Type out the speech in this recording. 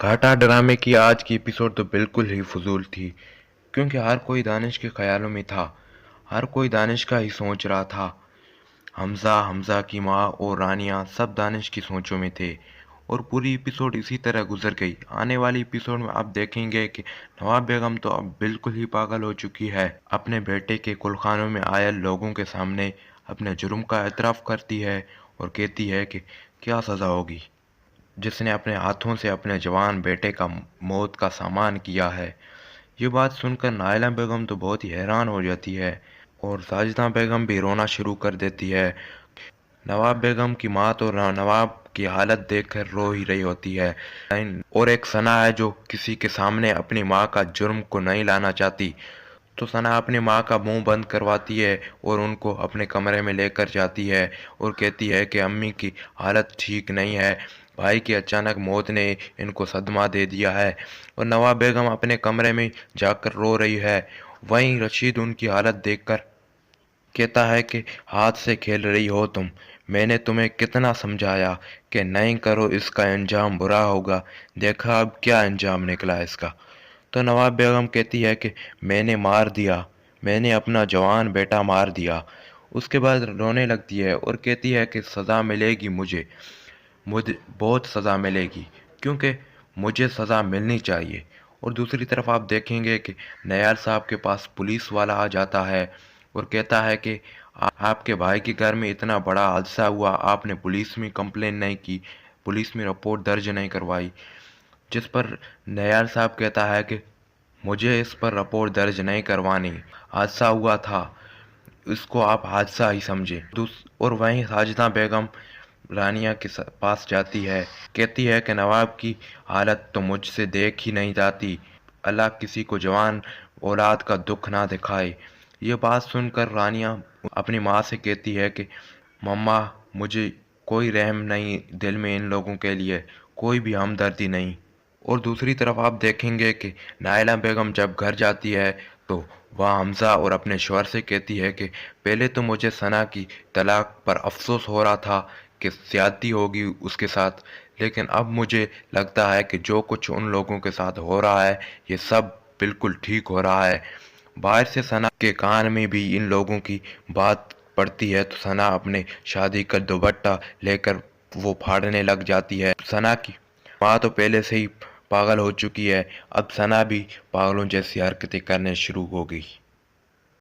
گھاٹا ڈرامے کی آج کی ایپیسوڈ تو بالکل ہی فضول تھی، کیونکہ ہر کوئی دانش کے خیالوں میں تھا، ہر کوئی دانش کا ہی سوچ رہا تھا۔ حمزہ کی ماں اور رانیہ سب دانش کی سوچوں میں تھے، اور پوری ایپیسوڈ اسی طرح گزر گئی۔ آنے والی ایپیسوڈ میں آپ دیکھیں گے کہ نواب بیگم تو اب بالکل ہی پاگل ہو چکی ہے، اپنے بیٹے کے کلخانوں میں آئے لوگوں کے سامنے اپنے جرم کا اعتراف کرتی ہے اور کہتی ہے کہ کیا سزا ہوگی جس نے اپنے ہاتھوں سے اپنے جوان بیٹے کا موت کا سامان کیا ہے۔ یہ بات سن کر نائلہ بیگم تو بہت ہی حیران ہو جاتی ہے، اور ساجدہ بیگم بھی رونا شروع کر دیتی ہے۔ نواب بیگم کی ماں تو نواب کی حالت دیکھ کر رو ہی رہی ہوتی ہے، اور ایک ثنا ہے جو کسی کے سامنے اپنی ماں کا جرم کو نہیں لانا چاہتی، تو ثنا اپنی ماں کا منہ بند کرواتی ہے اور ان کو اپنے کمرے میں لے کر جاتی ہے اور کہتی ہے کہ امی کی حالت ٹھیک نہیں ہے، بھائی کی اچانک موت نے ان کو صدمہ دے دیا ہے، اور نواب بیگم اپنے کمرے میں جا کر رو رہی ہے۔ وہیں رشید ان کی حالت دیکھ کر کہتا ہے کہ ہاتھ سے کھیل رہی ہو تم، میں نے تمہیں کتنا سمجھایا کہ نہیں کرو، اس کا انجام برا ہوگا، دیکھا اب کیا انجام نکلا اس کا۔ تو نواب بیگم کہتی ہے کہ میں نے مار دیا، میں نے اپنا جوان بیٹا مار دیا۔ اس کے بعد رونے لگتی ہے اور کہتی ہے کہ سزا ملے گی، مجھے بہت سزا ملے گی، کیونکہ مجھے سزا ملنی چاہیے۔ اور دوسری طرف آپ دیکھیں گے کہ نیار صاحب کے پاس پولیس والا آ جاتا ہے اور کہتا ہے کہ آپ کے بھائی کے گھر میں اتنا بڑا حادثہ ہوا، آپ نے پولیس میں کمپلین نہیں کی، پولیس میں رپورٹ درج نہیں کروائی، جس پر نیار صاحب کہتا ہے کہ مجھے اس پر رپورٹ درج نہیں کروانی، حادثہ ہوا تھا، اس کو آپ حادثہ ہی سمجھیں۔ اور وہیں ساجدہ بیگم رانیہ کے پاس جاتی ہے، کہتی ہے کہ نواب کی حالت تو مجھ سے دیکھ ہی نہیں جاتی، اللہ کسی کو جوان اولاد کا دکھ نہ دکھائے۔ یہ بات سن کر رانیہ اپنی ماں سے کہتی ہے کہ مما، مجھے کوئی رحم نہیں دل میں ان لوگوں کے لیے، کوئی بھی ہمدردی نہیں۔ اور دوسری طرف آپ دیکھیں گے کہ نائلہ بیگم جب گھر جاتی ہے تو وہ حمزہ اور اپنے شوہر سے کہتی ہے کہ پہلے تو مجھے ثنا کی طلاق پر افسوس ہو رہا تھا کہ زیادتی ہوگی اس کے ساتھ، لیکن اب مجھے لگتا ہے کہ جو کچھ ان لوگوں کے ساتھ ہو رہا ہے یہ سب بالکل ٹھیک ہو رہا ہے۔ باہر سے ثنا کے کان میں بھی ان لوگوں کی بات پڑتی ہے تو ثنا اپنے شادی کا دوپٹہ لے کر وہ پھاڑنے لگ جاتی ہے۔ ثنا کی ماں تو پہلے سے ہی پاگل ہو چکی ہے، اب ثنا بھی پاگلوں جیسی حرکتیں کرنے شروع ہو گئی۔